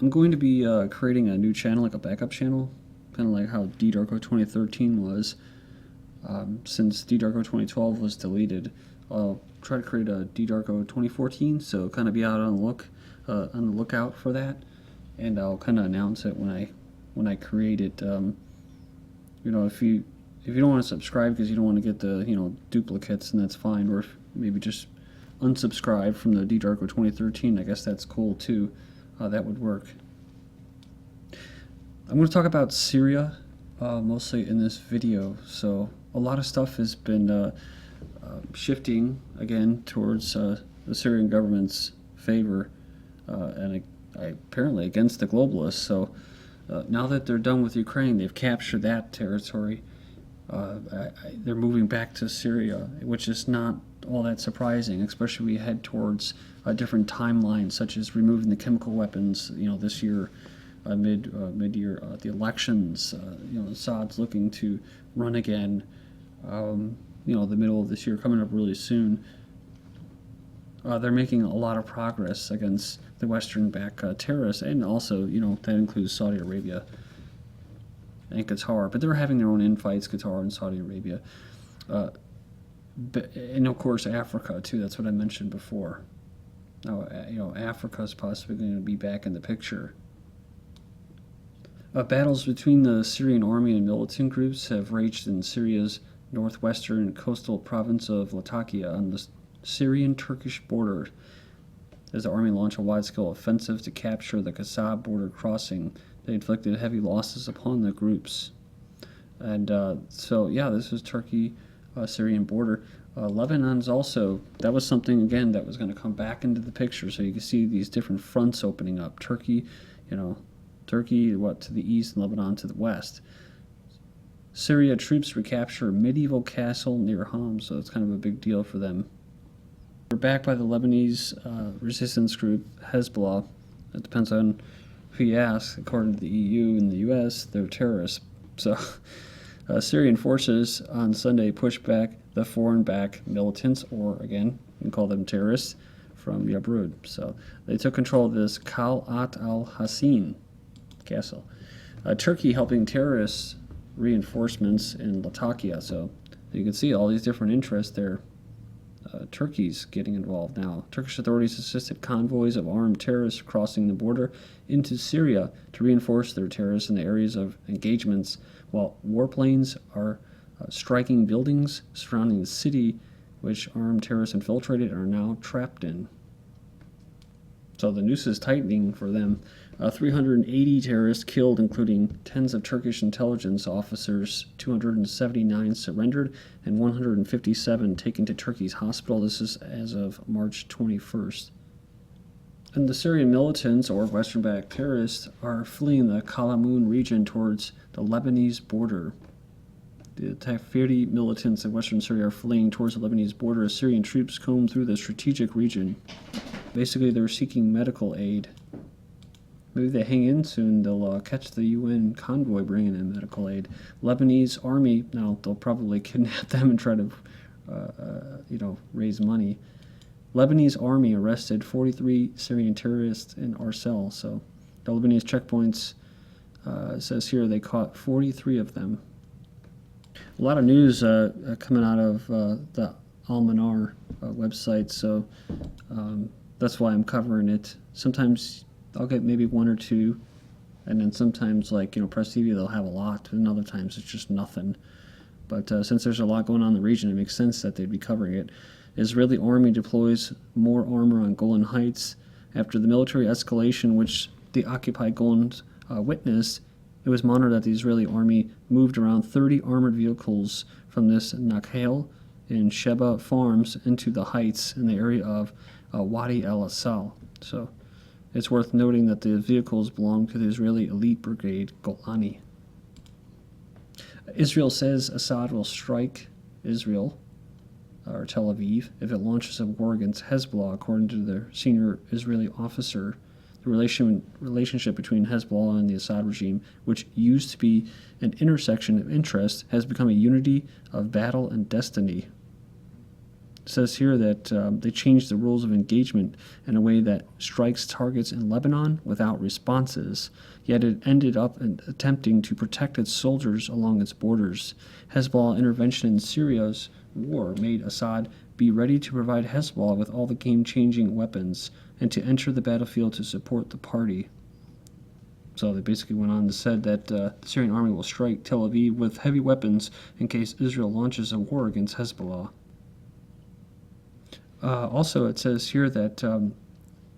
I'm going to be creating a new channel, like a backup channel, kind of like how DDarko 2013 was. Since DDarko 2012 was deleted, I'll try to create a DDarko 2014, so kind of be out on the lookout for that, and I'll kind of announce it when I create it. If you don't want to subscribe because you don't want to get the duplicates, and that's fine. Or if maybe just unsubscribe from the DDarko 2013, I guess that's cool too. That would work. I'm going to talk about Syria mostly in this video. So a lot of stuff has been shifting again towards the Syrian government's favor, and apparently against the globalists. So now that they're done with Ukraine, they've captured that territory. They're moving back to Syria, which is not all that surprising, especially we head towards a different timeline, such as removing the chemical weapons. This year, mid-year, the elections. Assad's looking to run again. The middle of this year, coming up really soon. They're making a lot of progress against the Western-backed terrorists, and also, that includes Saudi Arabia and Qatar, but they're having their own infights, Qatar and Saudi Arabia. And of course Africa too, that's what I mentioned before. Now, Africa is possibly going to be back in the picture. Battles between the Syrian army and militant groups have raged in Syria's northwestern coastal province of Latakia on the Syrian-Turkish border as the army launched a wide-scale offensive to capture the Kasab border crossing. They inflicted heavy losses upon the groups. And this is Turkey-Syrian border. Lebanon's also, that was something, again, that was going to come back into the picture. So you can see these different fronts opening up. Turkey to the east, and Lebanon to the west. Syria troops recapture a medieval castle near Homs, so it's kind of a big deal for them. They're backed by the Lebanese resistance group Hezbollah. It depends on who you ask. According to the EU and the US, they're terrorists. So Syrian forces on Sunday pushed back the foreign-backed militants, or again, you can call them terrorists, from Yabrud. So they took control of this Qal'at al-Hassin castle. Turkey helping terrorist reinforcements in Latakia. So you can see all these different interests there. Turkey's getting involved now. Turkish authorities assisted convoys of armed terrorists crossing the border into Syria to reinforce their terrorists in the areas of engagements, while warplanes are striking buildings surrounding the city, which armed terrorists infiltrated and are now trapped in. So the noose is tightening for them. 380 terrorists killed, including tens of Turkish intelligence officers. 279 surrendered, and 157 taken to Turkey's hospital. This is as of March 21st. And the Syrian militants, or Western-backed terrorists, are fleeing the Kalamoun region towards the Lebanese border. The Tafiri militants in western Syria are fleeing towards the Lebanese border as Syrian troops comb through the strategic region. Basically, they're seeking medical aid. Maybe they hang in soon, they'll catch the UN convoy bringing in medical aid. Lebanese army, now they'll probably kidnap them and try to, raise money. Lebanese army arrested 43 Syrian terrorists in Arsel. So the Lebanese checkpoints, says here they caught 43 of them. A lot of news coming out of the Al-Manar website, so that's why I'm covering it. Sometimes I'll get maybe one or two, and then sometimes, Press TV, they'll have a lot, and other times it's just nothing. But since there's a lot going on in the region, it makes sense that they'd be covering it. Israeli army deploys more armor on Golan Heights. After the military escalation which the occupied Golan witnessed, it was monitored that the Israeli army moved around 30 armored vehicles from this Nakhel in Sheba farms into the heights in the area of Wadi al-Assal. So it's worth noting that the vehicles belong to the Israeli elite brigade Golani. Israel says Assad will strike Israel, or Tel Aviv, if it launches a war against Hezbollah, according to their senior Israeli officer. The relationship between Hezbollah and the Assad regime, which used to be an intersection of interest, has become a unity of battle and destiny. It says here that they changed the rules of engagement in a way that strikes targets in Lebanon without responses, yet it ended up attempting to protect its soldiers along its borders. Hezbollah intervention in Syria's war made Assad be ready to provide Hezbollah with all the game-changing weapons and to enter the battlefield to support the party. So they basically went on and said that the Syrian army will strike Tel Aviv with heavy weapons in case Israel launches a war against Hezbollah. Also, it says here that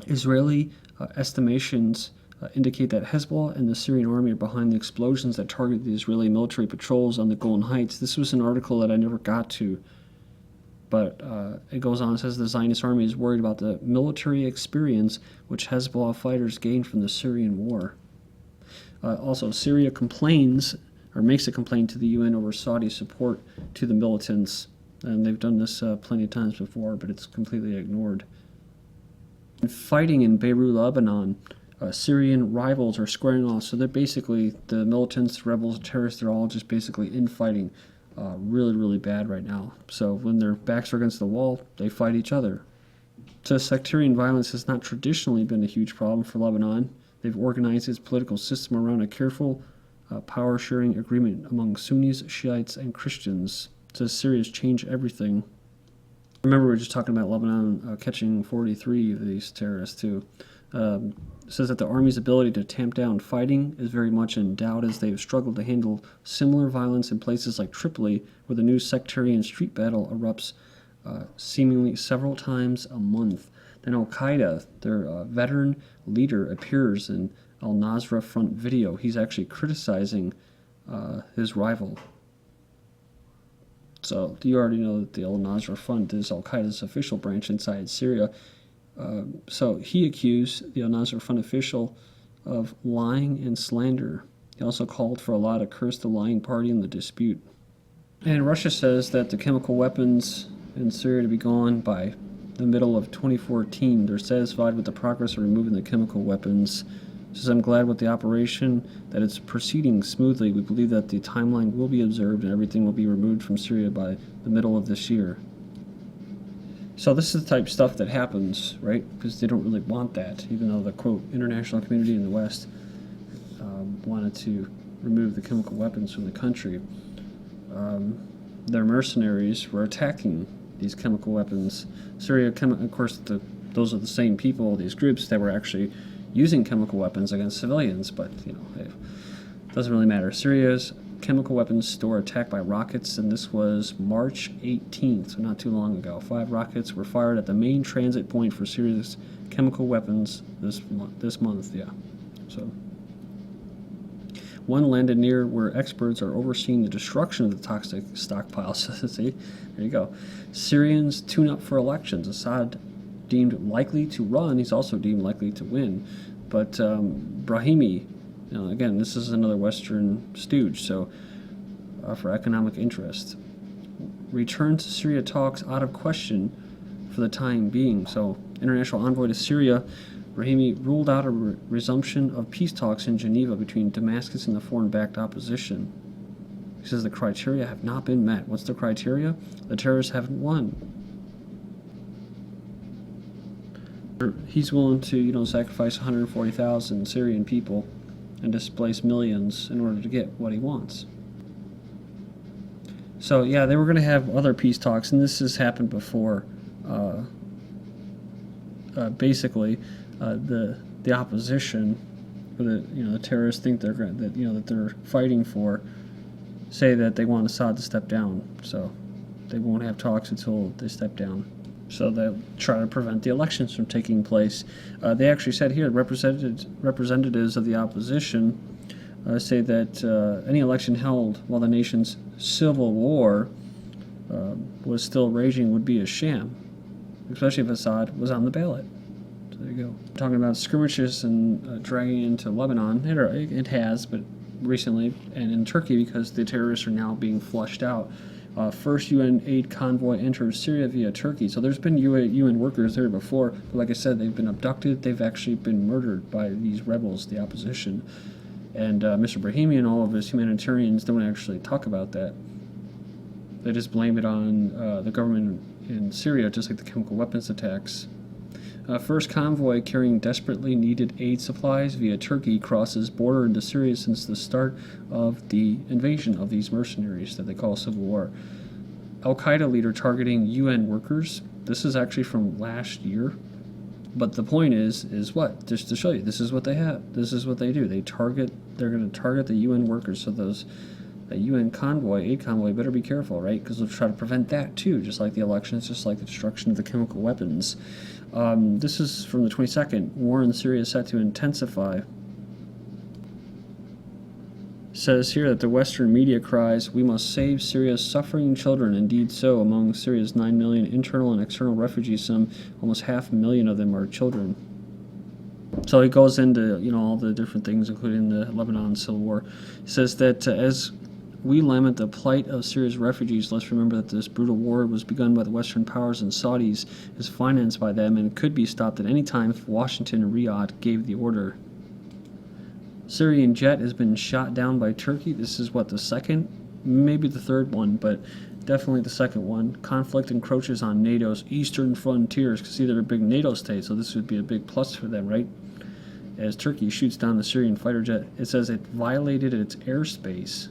Israeli estimations indicate that Hezbollah and the Syrian army are behind the explosions that targeted the Israeli military patrols on the Golan Heights. This was an article that I never got to, but it goes on and says the Zionist army is worried about the military experience which Hezbollah fighters gained from the Syrian war. Also, Syria complains, or makes a complaint to the UN over Saudi support to the militants. And they've done this plenty of times before, but it's completely ignored. And fighting in Beirut, Lebanon, Syrian rivals are squaring off. So they're basically, the militants, rebels, terrorists, they're all just basically infighting really, really bad right now. So when their backs are against the wall, they fight each other. So sectarian violence has not traditionally been a huge problem for Lebanon. They've organized its political system around a careful power-sharing agreement among Sunnis, Shiites, and Christians. It says Syria's changed everything. Remember, we were just talking about Lebanon catching 43 of these terrorists, too. It says that the army's ability to tamp down fighting is very much in doubt as they've struggled to handle similar violence in places like Tripoli, where the new sectarian street battle erupts seemingly several times a month. Then Al-Qaeda, their veteran leader, appears in al-Nusra Front video. He's actually criticizing his rival. So you already know that the al-Nusra Front is al-Qaeda's official branch inside Syria. So he accused the al-Nusra Front official of lying and slander. He also called for Allah to curse the lying party in the dispute. And Russia says that the chemical weapons in Syria to be gone by the middle of 2014. They're satisfied with the progress of removing the chemical weapons. Says, I'm glad with the operation that it's proceeding smoothly. We believe that the timeline will be observed and everything will be removed from Syria by the middle of this year. So this is the type of stuff that happens, right? Because they don't really want that, even though the, quote, international community in the West wanted to remove the chemical weapons from the country. Their mercenaries were attacking these chemical weapons. Syria, of course, those are the same people, these groups that were actually using chemical weapons against civilians, but it doesn't really matter. Syria's chemical weapons store attacked by rockets, and this was March 18th, so not too long ago. 5 rockets were fired at the main transit point for Syria's chemical weapons this month. Yeah. So one landed near where experts are overseeing the destruction of the toxic stockpiles. See, there you go. Syrians tune up for elections. Assad deemed likely to run. He's also deemed likely to win. But Brahimi, again, this is another Western stooge, so for economic interest. Return to Syria talks out of question for the time being. So international envoy to Syria, Brahimi, ruled out a resumption of peace talks in Geneva between Damascus and the foreign-backed opposition. He says the criteria have not been met. What's the criteria? The terrorists haven't won. He's willing to, sacrifice 140,000 Syrian people and displace millions in order to get what he wants. So, yeah, they were going to have other peace talks, and this has happened before. Basically, the opposition, the terrorists think that they're fighting for, say that they want Assad to step down. So they won't have talks until they step down. So they'll try to prevent the elections from taking place. They actually said here, representatives of the opposition say that any election held while the nation's civil war was still raging would be a sham, especially if Assad was on the ballot. So there you go. Talking about skirmishes and dragging into Lebanon, it has, but recently, and in Turkey because the terrorists are now being flushed out. First UN aid convoy enters Syria via Turkey. So there's been UN workers there before, but like I said, they've been abducted. They've actually been murdered by these rebels, the opposition. And Mr. Brahimi and all of his humanitarians don't actually talk about that. They just blame it on the government in Syria, just like the chemical weapons attacks. First convoy carrying desperately needed aid supplies via Turkey crosses border into Syria since the start of the invasion of these mercenaries that they call civil war. Al-Qaeda leader targeting UN workers. This is actually from last year. But the point is what? Just to show you, this is what they have. This is what they do. They're going to target the UN workers. So that UN convoy, aid convoy, better be careful, right? Because they'll try to prevent that too, just like the elections, just like the destruction of the chemical weapons. This is from the 22nd. War in Syria is set to intensify. Says here that the Western media cries, "We must save Syria's suffering children." Indeed so. Among Syria's 9 million internal and external refugees, almost 500,000 of them are children. So he goes into, all the different things, including the Lebanon civil war. He says that as we lament the plight of Syria's refugees, let's remember that this brutal war was begun by the Western powers and Saudis, is financed by them, and could be stopped at any time if Washington and Riyadh gave the order. Syrian jet has been shot down by Turkey. This is the second, maybe the third one, but definitely the second one. Conflict encroaches on NATO's eastern frontiers, because see, they're a big NATO state, so this would be a big plus for them, right? As Turkey shoots down the Syrian fighter jet, it says it violated its airspace.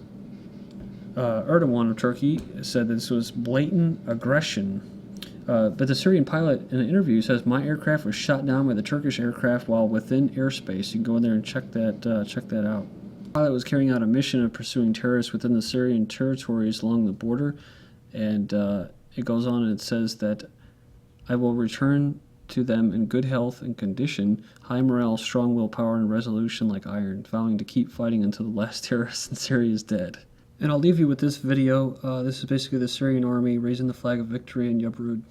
Erdogan of Turkey said that this was blatant aggression. But the Syrian pilot in an interview says, "My aircraft was shot down by the Turkish aircraft while within airspace." You can go in there and check that out. The pilot was carrying out a mission of pursuing terrorists within the Syrian territories along the border, and it goes on and it says that, "I will return to them in good health and condition, high morale, strong willpower, and resolution like iron, vowing to keep fighting until the last terrorist in Syria is dead." And I'll leave you with this video. This is basically the Syrian army raising the flag of victory in Yabrud.